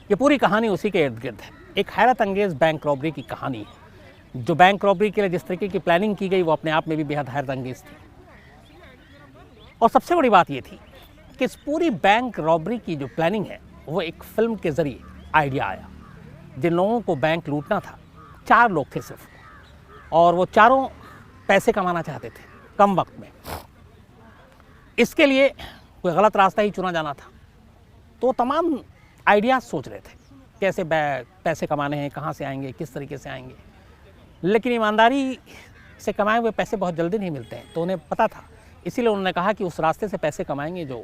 ये पूरी कहानी उसी के इर्द गिर्द है। एक हैरत अंगेज बैंक रॉबरी की कहानी है। जो बैंक रॉबरी के लिए जिस तरीके की प्लानिंग की गई वो अपने आप में भी बेहद हैरत अंगेज थी। और सबसे बड़ी बात ये थी कि इस पूरी बैंक रॉबरी की जो प्लानिंग है वो एक फिल्म के जरिए आइडिया आया। जिन लोगों को बैंक लूटना था, 4 लोग थे सिर्फ, और वो चारों पैसे कमाना चाहते थे कम वक्त में। इसके लिए कोई गलत रास्ता ही चुना जाना था। तो तमाम आइडियाज़ सोच रहे थे कैसे पैसे कमाने हैं, कहाँ से आएंगे, किस तरीके से आएंगे। लेकिन ईमानदारी से कमाए हुए पैसे बहुत जल्दी नहीं मिलते हैं, तो उन्हें पता था। इसीलिए उन्होंने कहा कि उस रास्ते से पैसे कमाएंगे जो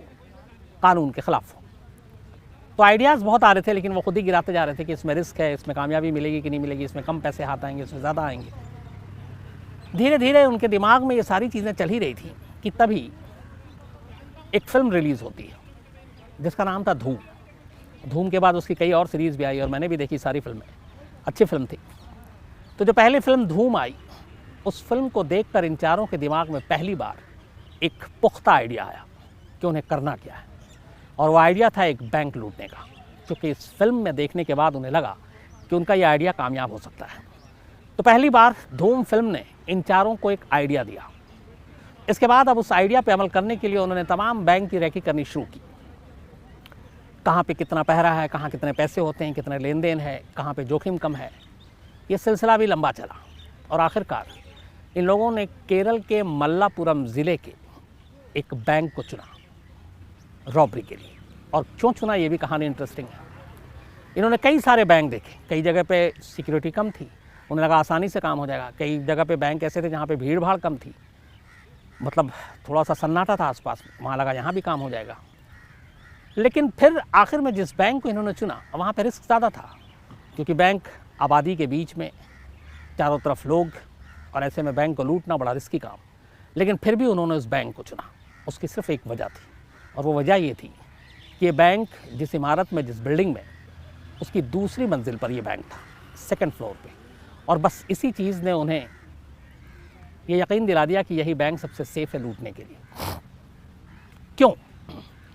कानून के ख़िलाफ़ हो। तो आइडियाज़ बहुत आ रहे थे, लेकिन वो खुद ही गिराते जा रहे थे कि इसमें रिस्क है, इसमें कामयाबी मिलेगी कि नहीं मिलेगी, इसमें कम पैसे हाथ आएंगे, इसमें ज़्यादा आएंगे। धीरे धीरे उनके दिमाग में ये सारी चीज़ें चल ही रही थी कि तभी एक फ़िल्म रिलीज़ होती है जिसका नाम था धूम। धूम के बाद उसकी कई और सीरीज़ भी आई और मैंने भी देखी सारी फिल्में, अच्छी फिल्म थी। तो जो पहली फिल्म धूम आई, उस फिल्म को देखकर इन चारों के दिमाग में पहली बार एक पुख्ता आइडिया आया कि उन्हें करना क्या है। और वो आइडिया था एक बैंक लूटने का, क्योंकि इस फिल्म में देखने के बाद उन्हें लगा कि उनका ये आइडिया कामयाब हो सकता है। तो पहली बार धूम फिल्म ने इन चारों को एक आइडिया दिया। इसके बाद अब उस आइडिया पे अमल करने के लिए उन्होंने तमाम बैंक की रैकी करनी शुरू की। कहाँ पे कितना पहरा है, कहाँ कितने पैसे होते हैं, कितने लेन देन है, कहाँ पे जोखिम कम है। ये सिलसिला भी लंबा चला और आखिरकार इन लोगों ने केरल के मल्लापुरम ज़िले के एक बैंक को चुना रॉबरी के लिए। और क्यों चुना, ये भी कहानी इंटरेस्टिंग है। इन्होंने कई सारे बैंक देखे। कई जगह पे सिक्योरिटी कम थी, उन्हें लगा आसानी से काम हो जाएगा। कई जगह पे बैंक ऐसे थे जहाँ पे भीड़ भाड़ कम थी, मतलब थोड़ा सा सन्नाटा था आसपास, वहाँ लगा यहाँ भी काम हो जाएगा। लेकिन फिर आखिर में जिस बैंक को इन्होंने चुना वहाँ पे रिस्क ज़्यादा था, क्योंकि बैंक आबादी के बीच में, चारों तरफ लोग, और ऐसे में बैंक को लूटना बड़ा रिस्की काम। लेकिन फिर भी उन्होंने उस बैंक को चुना। उसकी सिर्फ एक वजह थी, और वो वजह ये थी कि ये बैंक जिस इमारत में, जिस बिल्डिंग में, उसकी दूसरी मंजिल पर ये बैंक था, सेकंड फ्लोर पे। और बस इसी चीज़ ने उन्हें ये यकीन दिला दिया कि यही बैंक सबसे सेफ है लूटने के लिए। क्यों,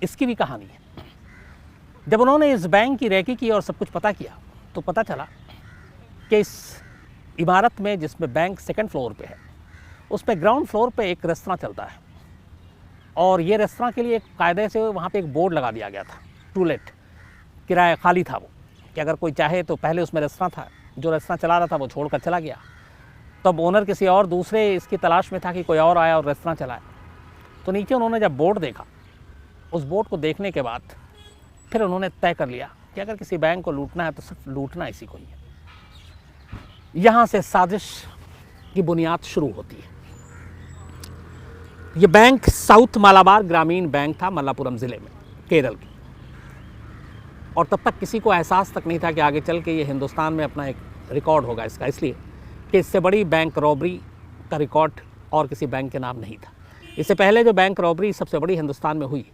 इसकी भी कहानी है। जब उन्होंने इस बैंक की रैकी की और सब कुछ पता किया, तो पता चला कि इस इमारत में जिसमें बैंक सेकंड फ्लोर पे है, उस पे ग्राउंड फ्लोर पे एक रेस्तरां चलता है। और ये रेस्तरां के लिए एक कायदे से वहाँ पे एक बोर्ड लगा दिया गया था, टू लेट, किराया खाली था वो, कि अगर कोई चाहे तो। पहले उसमें रेस्तरां था, जो रेस्तरां चला रहा था वो छोड़कर चला गया। तब ओनर किसी और दूसरे इसकी तलाश में था कि कोई और आया और रेस्तरां चलाए। तो नीचे उन्होंने जब बोर्ड देखा, उस बोर्ड को देखने के बाद फिर उन्होंने तय कर लिया कि अगर किसी बैंक को लूटना है तो सिर्फ लूटना इसी को ही है। यहाँ से साजिश की बुनियाद शुरू होती है। ये बैंक साउथ मालाबार ग्रामीण बैंक था, मल्लापुरम ज़िले में, केरल की। और तब तक किसी को एहसास तक नहीं था कि आगे चल के ये हिंदुस्तान में अपना एक रिकॉर्ड होगा इसका, इसलिए कि इससे बड़ी बैंक रॉबरी का रिकॉर्ड और किसी बैंक के नाम नहीं था। इससे पहले जो बैंक रॉबरी सबसे बड़ी हिंदुस्तान में हुई,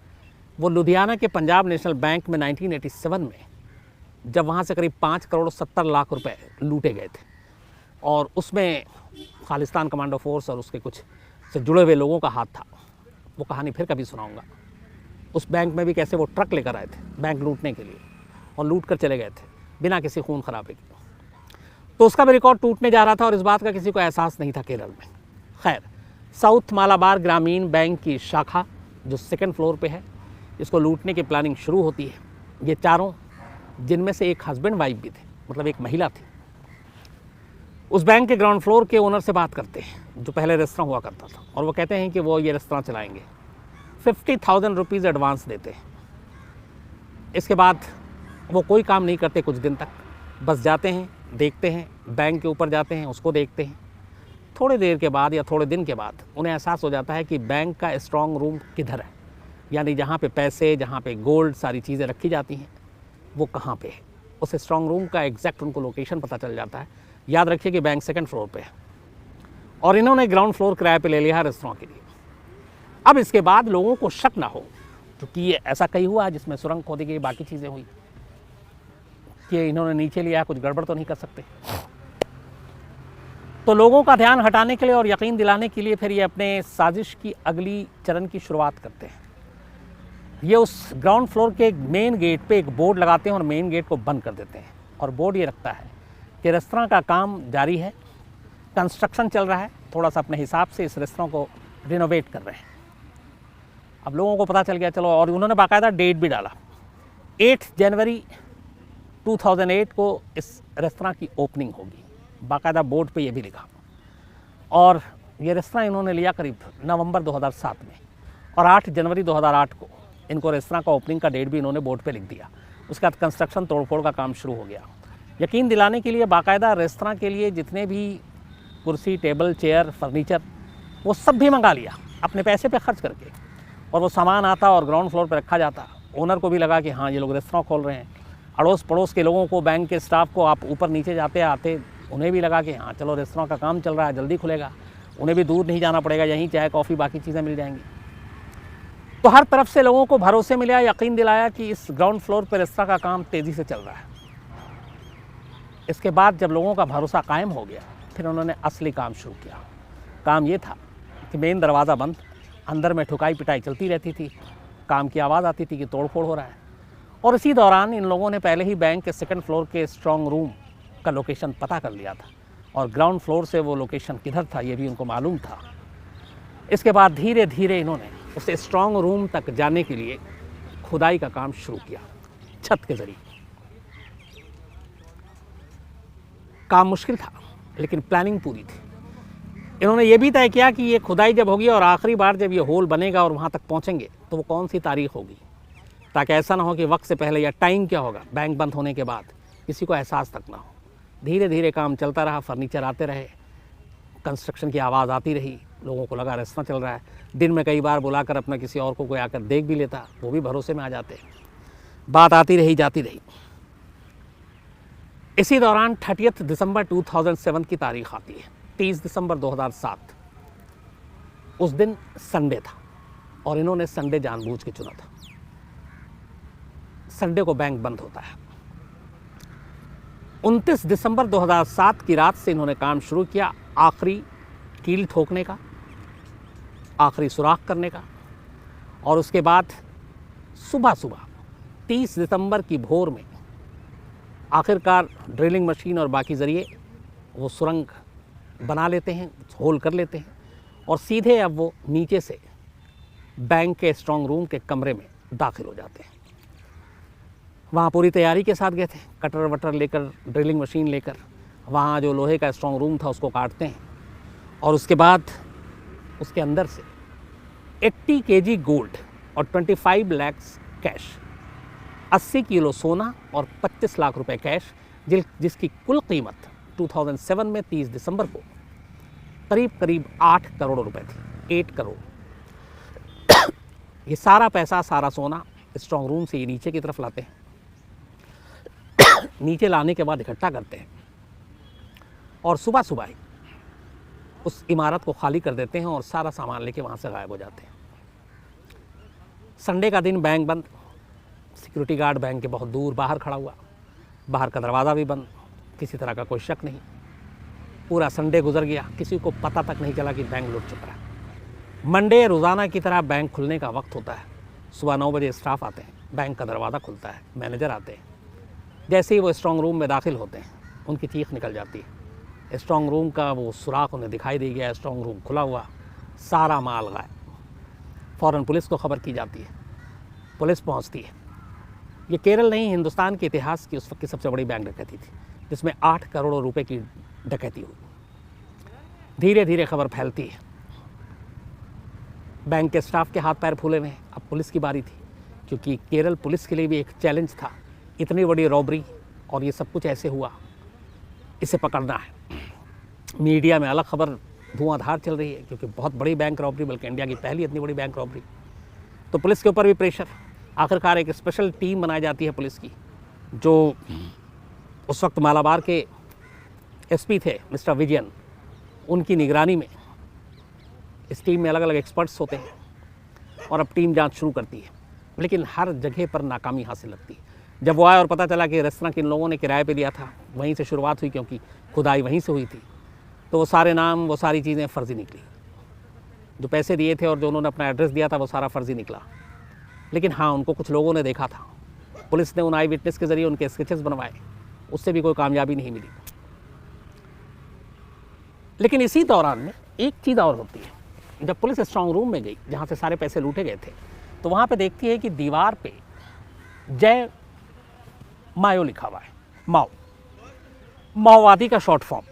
वो लुधियाना के पंजाब नेशनल बैंक में 1987 में, जब वहाँ से करीब 5 करोड़ 70 लाख रुपए लूटे गए थे। और उसमें खालिस्तान कमांडो फोर्स और उसके कुछ से जुड़े हुए लोगों का हाथ था। वो कहानी फिर कभी सुनाऊंगा। उस बैंक में भी कैसे वो ट्रक लेकर आए थे बैंक लूटने के लिए, और लूट कर चले गए थे बिना किसी खून खराबे के। तो उसका भी रिकॉर्ड टूटने जा रहा था, और इस बात का किसी को एहसास नहीं था केरल में। खैर, साउथ मालाबार ग्रामीण बैंक की शाखा जो सेकंड फ्लोर पे है, इसको लूटने की प्लानिंग शुरू होती है। ये चारों, जिनमें से एक हस्बैंड वाइफ भी थे, मतलब एक महिला थी, उस बैंक के ग्राउंड फ्लोर के ओनर से बात करते हैं, जो पहले रेस्तरां हुआ करता था। और वो कहते हैं कि वो ये रेस्तरां चलाएंगे। 50,000 रुपीज़ एडवांस देते हैं। इसके बाद वो कोई काम नहीं करते कुछ दिन तक, बस जाते हैं, देखते हैं, बैंक के ऊपर जाते हैं, उसको देखते हैं। थोड़ी देर के बाद या थोड़े दिन के बाद उन्हें एहसास हो जाता है कि बैंक का स्ट्रॉन्ग रूम किधर है, यानी जहाँ पे पैसे, जहाँ पे गोल्ड, सारी चीज़ें रखी जाती हैं, वो कहाँ पे है। उस स्ट्रॉन्ग रूम का एग्जैक्ट उनको लोकेशन पता चल जाता है। याद रखिए कि बैंक सेकंड फ्लोर पे है, और इन्होंने ग्राउंड फ्लोर किराए पे ले लिया है रेस्तरां के लिए। अब इसके बाद लोगों को शक ना हो, क्योंकि ये ऐसा कहीं हुआ जिसमें सुरंग खोदी गई, बाकी चीज़ें हुई, कि इन्होंने नीचे लिया, कुछ गड़बड़ तो नहीं कर सकते। तो लोगों का ध्यान हटाने के लिए और यकीन दिलाने के लिए फिर ये अपने साजिश की अगली चरण की शुरुआत करते हैं। ये उस ग्राउंड फ्लोर के मेन गेट पे एक बोर्ड लगाते हैं और मेन गेट को बंद कर देते हैं, और बोर्ड ये रखता है कि रेस्तरां का काम जारी है, कंस्ट्रक्शन चल रहा है, थोड़ा सा अपने हिसाब से इस रेस्तरां को रिनोवेट कर रहे हैं। अब लोगों को पता चल गया, चलो, और उन्होंने बाकायदा डेट भी डाला, 8 जनवरी 2008 को इस रेस्तरां की ओपनिंग होगी, बाकायदा बोर्ड पे ये भी लिखा। और ये रेस्तरां इन्होंने लिया करीब नवंबर 2007 में, और 8 जनवरी 2008 को इनको रेस्तरां का ओपनिंग का डेट भी इन्होंने बोर्ड पे लिख दिया। उसके बाद कंस्ट्रक्शन तोड़फोड़ का काम शुरू हो गया। यकीन दिलाने के लिए बाकायदा रेस्तरां के लिए जितने भी कुर्सी, टेबल, चेयर, फर्नीचर, वो सब भी मंगा लिया अपने पैसे पे खर्च करके, और वो सामान आता और ग्राउंड फ्लोर पे रखा जाता। ओनर को भी लगा कि हाँ, ये लोग रेस्तरां खोल रहे हैं। अड़ोस पड़ोस के लोगों को, बैंक के स्टाफ को, आप ऊपर नीचे जाते आते, उन्हें भी लगा कि हाँ, चलो, रेस्तरां का काम चल रहा है, जल्दी खुलेगा, उन्हें भी दूर नहीं जाना पड़ेगा, यहीं चाय कॉफ़ी बाकी चीज़ें मिल जाएंगी। तो हर तरफ से लोगों को भरोसे मिला, यकीन दिलाया कि इस ग्राउंड फ्लोर पर रेस्तरां का काम तेज़ी से चल रहा है। इसके बाद जब लोगों का भरोसा कायम हो गया, फिर उन्होंने असली काम शुरू किया। काम ये था कि मेन दरवाज़ा बंद, अंदर में ठुकाई पिटाई चलती रहती थी, काम की आवाज़ आती थी कि तोड़फोड़ हो रहा है। और इसी दौरान इन लोगों ने पहले ही बैंक के 2nd फ्लोर के स्ट्रॉन्ग रूम का लोकेशन पता कर लिया था, और ग्राउंड फ्लोर से वो लोकेशन किधर था ये भी उनको मालूम था। इसके बाद धीरे धीरे इन्होंने उस स्ट्रॉन्ग रूम तक जाने के लिए खुदाई का काम शुरू किया, छत के ज़रिए। काम मुश्किल था, लेकिन प्लानिंग पूरी थी। इन्होंने ये भी तय किया कि ये खुदाई जब होगी और आखिरी बार जब ये होल बनेगा और वहाँ तक पहुँचेंगे तो वो कौन सी तारीख होगी, ताकि ऐसा ना हो कि वक्त से पहले या टाइम क्या होगा बैंक बंद होने के बाद किसी को एहसास तक ना हो। धीरे धीरे काम चलता रहा, फर्नीचर आते रहे, कंस्ट्रक्शन की आवाज़ आती रही, लोगों को लगा रेस्तरां चल रहा है। दिन में कई बार बुलाकर अपना किसी और को कोई आकर देख भी लेता, वो भी भरोसे में आ जाते। बात आती रही, जाती रही। इसी दौरान 30 दिसंबर 2007 की तारीख आती है, 30 दिसंबर 2007। उस दिन संडे था, और इन्होंने संडे जानबूझ के चुना था। संडे को बैंक बंद होता है। 29 दिसंबर 2007 की रात से इन्होंने काम शुरू किया, आखिरी कील ठोकने का, आखिरी सुराख करने का। और उसके बाद सुबह सुबह 30 दिसंबर की भोर में आखिरकार ड्रिलिंग मशीन और बाकी ज़रिए वो सुरंग बना लेते हैं, होल कर लेते हैं, और सीधे अब वो नीचे से बैंक के स्ट्रॉन्ग रूम के कमरे में दाखिल हो जाते हैं। वहाँ पूरी तैयारी के साथ गए थे, कटर वटर लेकर, ड्रिलिंग मशीन लेकर। वहाँ जो लोहे का स्ट्रॉन्ग रूम था उसको काटते हैं, और उसके बाद उसके अंदर से 80 kg गोल्ड और 25 लाख कैश, 80 किलो सोना और 25 लाख रुपए कैश, जिसकी कुल कीमत 2007 में 30 दिसंबर को करीब करीब 8 करोड़ रुपए थी, 8 करोड़। ये सारा पैसा, सारा सोना स्ट्रॉन्ग रूम से ये नीचे की तरफ लाते हैं। नीचे लाने के बाद इकट्ठा करते हैं, और सुबह सुबह ही उस इमारत को खाली कर देते हैं और सारा सामान लेके वहाँ से गायब हो जाते हैं। संडे का दिन बैंक बंद, सिक्योरिटी गार्ड बैंक के बहुत दूर बाहर खड़ा हुआ, बाहर का दरवाज़ा भी बंद, किसी तरह का कोई शक नहीं। पूरा संडे गुजर गया, किसी को पता तक नहीं चला कि बैंक लूट चुका है। मंडे रोज़ाना की तरह बैंक खुलने का वक्त होता है। सुबह 9 बजे स्टाफ आते हैं, बैंक का दरवाज़ा खुलता है, मैनेजर आते हैं। जैसे ही वो स्ट्रॉन्ग रूम में दाखिल होते हैं, उनकी चीख निकल जाती है। स्ट्रॉन्ग रूम का वो सुराख उन्हें दिखाई दे गया, स्ट्रॉन्ग रूम खुला हुआ, सारा माल गायब। फ़ौरन पुलिस को खबर की जाती है, पुलिस पहुंचती है। ये केरल नहीं, हिंदुस्तान के इतिहास की उस वक्त की सबसे बड़ी बैंक डकैती थी, जिसमें 8 करोड़ रुपए की डकैती हुई। धीरे धीरे खबर फैलती है, बैंक के स्टाफ के हाथ पैर फूले हुए हैं। अब पुलिस की बारी थी, क्योंकि केरल पुलिस के लिए भी एक चैलेंज था, इतनी बड़ी रॉबरी और ये सब कुछ ऐसे हुआ, इसे पकड़ना है। मीडिया में अलग खबर धुआंधार चल रही है, क्योंकि बहुत बड़ी बैंक रॉबरी, बल्कि इंडिया की पहली इतनी बड़ी बैंक रॉबरी। तो पुलिस के ऊपर भी प्रेशर। आखिरकार एक स्पेशल टीम बनाई जाती है पुलिस की, जो उस वक्त मालाबार के एसपी थे मिस्टर विजयन, उनकी निगरानी में इस टीम में अलग अलग एक्सपर्ट्स होते हैं, और अब टीम जांच शुरू करती है। लेकिन हर जगह पर नाकामी हासिल लगती है। जब वो आए और पता चला कि रेस्तरां किन लोगों ने किराए पे लिया था, वहीं से शुरुआत हुई, क्योंकि खुदाई वहीं से हुई थी, तो वो सारे नाम, वो सारी चीज़ें फ़र्ज़ी निकली। जो पैसे दिए थे और जो उन्होंने अपना एड्रेस दिया था, वो सारा फ़र्ज़ी निकला। लेकिन हाँ, उनको कुछ लोगों ने देखा था। पुलिस ने उन आई विटनेस के ज़रिए उनके स्केचेस बनवाए, उससे भी कोई कामयाबी नहीं मिली। लेकिन इसी दौरान में एक चीज़ और होती है। जब पुलिस स्ट्रांग रूम में गई जहाँ से सारे पैसे लूटे गए थे, तो वहाँ पे देखती है कि दीवार पे जय मायो लिखा हुआ है। माओ, माओवादी का शॉर्ट फॉर्म।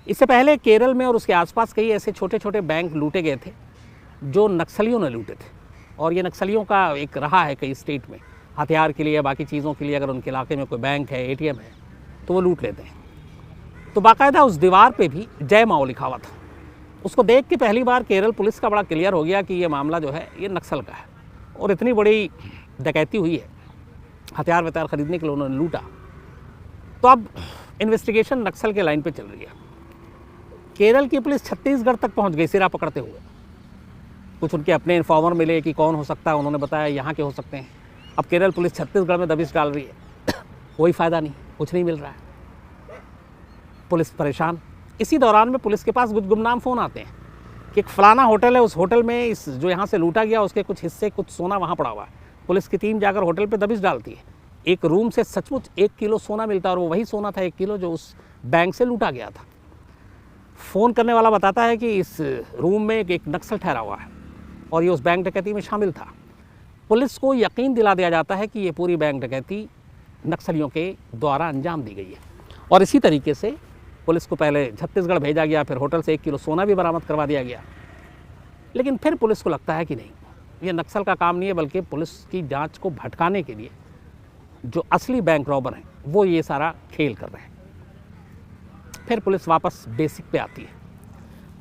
इससे पहले केरल में और उसके आसपास कई ऐसे छोटे छोटे बैंक लूटे गए थे जो नक्सलियों ने लूटे थे। और ये नक्सलियों का एक रहा है कई स्टेट में, हथियार के लिए या बाकी चीज़ों के लिए अगर उनके इलाके में कोई बैंक है, एटीएम है, तो वो लूट लेते हैं। तो बाकायदा उस दीवार पे भी जय माओ लिखा हुआ था। उसको देख के पहली बार केरल पुलिस का बड़ा क्लियर हो गया कि ये मामला जो है ये नक्सल का है और इतनी बड़ी डकैती हुई है, हथियार वथियार खरीदने के लिए उन्होंने लूटा। तो अब इन्वेस्टिगेशन नक्सल के लाइन पे चल रही है। केरल की पुलिस छत्तीसगढ़ तक पहुंच गई सिरा पकड़ते हुए। कुछ उनके अपने इन्फॉर्मर मिले कि कौन हो सकता है, उन्होंने बताया यहाँ के हो सकते हैं। अब केरल पुलिस छत्तीसगढ़ में दबिश डाल रही है, कोई फ़ायदा नहीं, कुछ नहीं मिल रहा है, पुलिस परेशान। इसी दौरान में पुलिस के पास कुछ गुमनाम फ़ोन आते हैं कि एक फलाना होटल है, उस होटल में इस जो यहाँ से लूटा गया उसके कुछ हिस्से, कुछ सोना वहाँ पड़ा हुआ है। पुलिस की टीम जाकर होटल पे दबिश डालती है। एक रूम से सचमुच 1 किलो सोना मिलता है और वो वही सोना था 1 किलो जो उस बैंक से लूटा गया था। फ़ोन करने वाला बताता है कि इस रूम में एक नक्सल ठहरा हुआ है और ये उस बैंक डकैती में शामिल था। पुलिस को यकीन दिला दिया जाता है कि ये पूरी बैंक डकैती नक्सलियों के द्वारा अंजाम दी गई है। और इसी तरीके से पुलिस को पहले छत्तीसगढ़ भेजा गया, फिर होटल से 1 किलो सोना भी बरामद करवा दिया गया। लेकिन फिर पुलिस को लगता है कि नहीं, ये नक्सल का काम नहीं है, बल्कि पुलिस की जांच को भटकाने के लिए जो असली बैंक रॉबर हैं वो ये सारा खेल कर रहे हैं। फिर पुलिस वापस बेसिक पे आती है।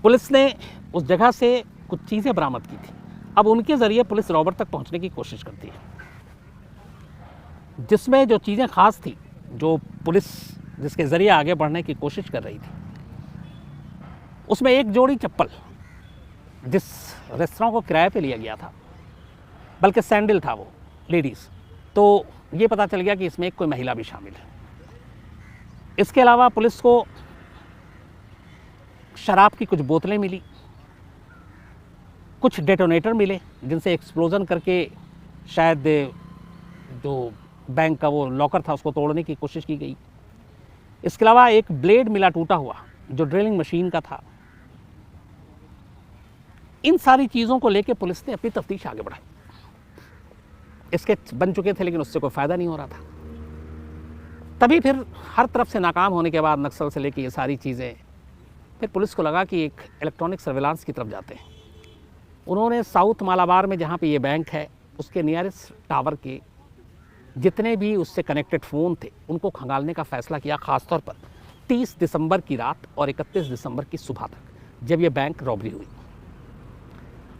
पुलिस ने उस जगह से कुछ चीज़ें बरामद की थी। अब उनके ज़रिए पुलिस रॉबर तक पहुंचने की कोशिश करती है, जिसमें जो चीज़ें ख़ास थी, जो पुलिस जिसके ज़रिए आगे बढ़ने की कोशिश कर रही थी, उसमें एक जोड़ी चप्पल जिस रेस्तरां को किराए पे लिया गया था, बल्कि सैंडल था वो लेडीज़, तो ये पता चल गया कि इसमें एक कोई महिला भी शामिल है। इसके अलावा पुलिस को शराब की कुछ बोतलें मिली, कुछ डेटोनेटर मिले जिनसे एक्सप्लोजन करके शायद जो बैंक का वो लॉकर था उसको तोड़ने की कोशिश की गई। इसके अलावा एक ब्लेड मिला टूटा हुआ जो ड्रिलिंग मशीन का था। इन सारी चीज़ों को लेकर पुलिस ने अपनी तफ्तीश आगे बढ़ाई। स्केच बन चुके थे लेकिन उससे कोई फ़ायदा नहीं हो रहा था। तभी फिर हर तरफ से नाकाम होने के बाद नक्सल से लेकर ये सारी चीज़ें, फिर पुलिस को लगा कि एक इलेक्ट्रॉनिक सर्विलांस की तरफ जाते हैं। उन्होंने साउथ मालाबार में जहाँ पे ये बैंक है उसके नियरेस्ट टावर के जितने भी उससे कनेक्टेड फ़ोन थे उनको खंगालने का फ़ैसला किया, ख़ासतौर पर 30 दिसंबर की रात और 31 दिसंबर की सुबह तक, जब ये बैंक रॉबरी हुई।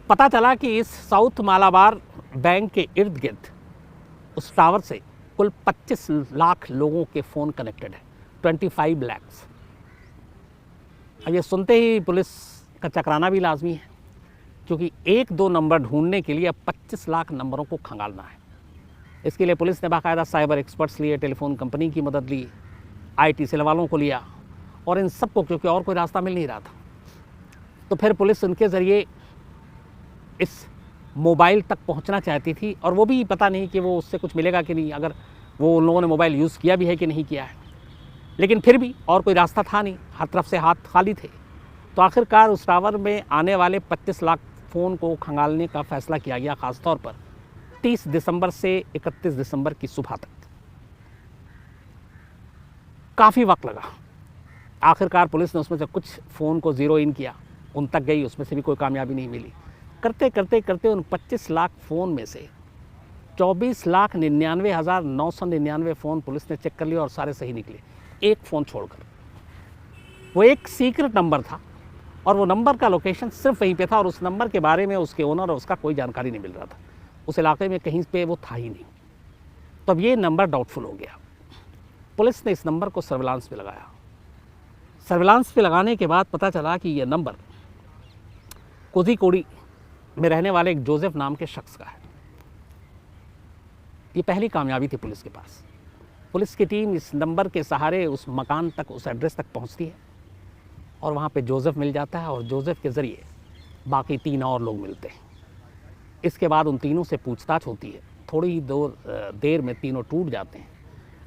पता चला कि इस साउथ मालाबार बैंक के इर्द गिर्द उस टावर से कुल 25 लाख लोगों के फ़ोन कनेक्टेड है, 25 लाख। अब ये सुनते ही पुलिस का चकराना भी लाजमी है, क्योंकि 1-2 नंबर ढूंढने के लिए अब 25 लाख नंबरों को खंगालना है। इसके लिए पुलिस ने बाकायदा साइबर एक्सपर्ट्स लिए, टेलीफोन कंपनी की मदद ली, IT सेल वालों को लिया, और इन सबको, क्योंकि और कोई रास्ता मिल नहीं रहा था, तो फिर पुलिस उनके ज़रिए इस मोबाइल तक पहुंचना चाहती थी। और वो भी पता नहीं कि वो उससे कुछ मिलेगा कि नहीं, अगर वो उन लोगों ने मोबाइल यूज़ किया भी है कि नहीं किया है। लेकिन फिर भी और कोई रास्ता था नहीं, हर तरफ से हाथ खाली थे। तो आखिरकार उस टावर में आने वाले 25 लाख फ़ोन को खंगालने का फ़ैसला किया गया, ख़ासतौर पर 30 दिसंबर से 31 दिसंबर की सुबह तक। काफ़ी वक्त लगा। आखिरकार पुलिस ने उसमें से कुछ फ़ोन को ज़ीरो इन किया, उन तक गई, उसमें से भी कोई कामयाबी नहीं मिली। करते करते करते उन 25 लाख फ़ोन में से 24,99,999 फ़ोन पुलिस ने चेक कर लिया और सारे सही निकले, एक फ़ोन छोड़कर। वो एक सीक्रेट नंबर था और वो नंबर का लोकेशन सिर्फ वहीं पे था, और उस नंबर के बारे में उसके ओनर और उसका कोई जानकारी नहीं मिल रहा था। उस इलाके में कहीं पे वो था ही नहीं। तो अब ये नंबर डाउटफुल हो गया। पुलिस ने इस नंबर को सर्विलांस पे लगाया। सर्विलांस पे लगाने के बाद पता चला कि ये नंबर कोझीकोडी में रहने वाले एक जोसेफ नाम के शख्स का है। ये पहली कामयाबी थी पुलिस के पास। पुलिस की टीम इस नंबर के सहारे उस मकान तक, उस एड्रेस तक पहुंचती है और वहाँ पे जोसेफ मिल जाता है, और जोसेफ के ज़रिए बाकी 3 और लोग मिलते हैं। इसके बाद उन तीनों से पूछताछ होती है। थोड़ी ही देर में तीनों टूट जाते हैं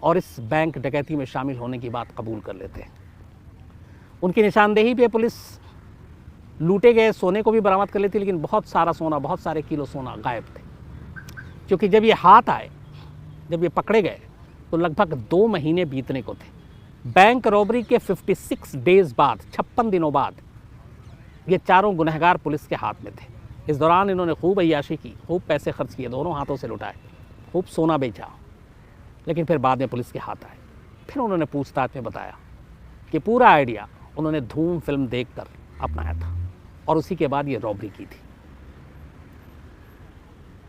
और इस बैंक डकैती में शामिल होने की बात कबूल कर लेते हैं। उनकी निशानदेही पे पुलिस लूटे गए सोने को भी बरामद कर लेती, लेकिन बहुत सारा सोना, बहुत सारे किलो सोना गायब थे। क्योंकि जब ये हाथ आए, जब ये पकड़े गए, तो लगभग 2 महीने बीतने को थे। बैंक रॉबरी के 56 डेज बाद, 56 दिनों बाद ये चारों गुनहगार पुलिस के हाथ में थे। इस दौरान इन्होंने खूब अय्याशी की, खूब पैसे खर्च किए, दोनों हाथों से लुटाए, खूब सोना बेचा, लेकिन फिर बाद में पुलिस के हाथ आए। फिर उन्होंने पूछताछ में बताया कि पूरा आइडिया उन्होंने धूम फिल्म देखकर अपनाया था और उसी के बाद ये रॉबरी की थी।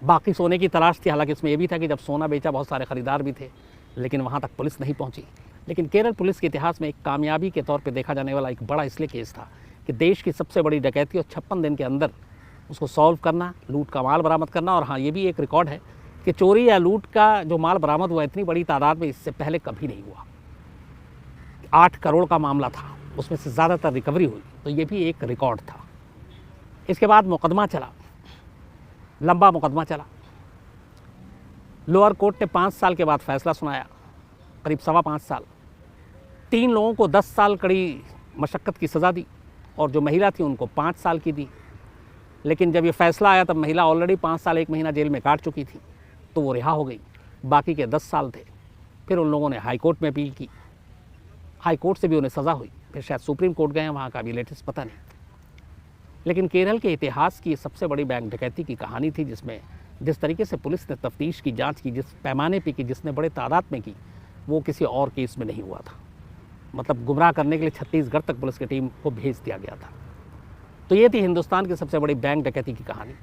बाकी सोने की तलाश थी। हालांकि इसमें यह भी था कि जब सोना बेचा बहुत सारे खरीदार भी थे, लेकिन वहाँ तक पुलिस नहीं पहुँची। लेकिन केरल पुलिस के इतिहास में एक कामयाबी के तौर पे देखा जाने वाला एक बड़ा इसलिए केस था कि देश की सबसे बड़ी डकैती और 56 दिन के अंदर उसको सॉल्व करना, लूट का माल बरामद करना। और हाँ, ये भी एक रिकॉर्ड है कि चोरी या लूट का जो माल बरामद हुआ इतनी बड़ी तादाद में इससे पहले कभी नहीं हुआ। 8 करोड़ का मामला था, उसमें से ज़्यादातर रिकवरी हुई, तो ये भी एक रिकॉर्ड था। इसके बाद मुकदमा चला, लंबा मुकदमा चला। लोअर कोर्ट ने 5 साल के बाद फैसला सुनाया, करीब 5.25 साल। 3 लोगों को 10 साल कड़ी मशक्क़त की सज़ा दी और जो महिला थी उनको 5 साल की दी। लेकिन जब ये फैसला आया तब महिला ऑलरेडी 5 साल 1 महीना जेल में काट चुकी थी, तो वो रिहा हो गई। बाकी के 10 साल थे। फिर उन लोगों ने हाई कोर्ट में अपील की, हाई कोर्ट से भी उन्हें सज़ा हुई। फिर शायद सुप्रीम कोर्ट गए हैं, वहाँ का भी लेटेस्ट पता नहीं। लेकिन केरल के इतिहास की सबसे बड़ी बैंक डकैती की कहानी थी, जिसमें जिस तरीके से पुलिस ने तफ्तीश की, जांच की, जिस पैमाने पे की, जिसने बड़े तादाद में की, वो किसी और केस में नहीं हुआ था। मतलब गुमराह करने के लिए छत्तीसगढ़ तक पुलिस की टीम को भेज दिया गया था। तो ये थी हिंदुस्तान की सबसे बड़ी बैंक डकैती की कहानी।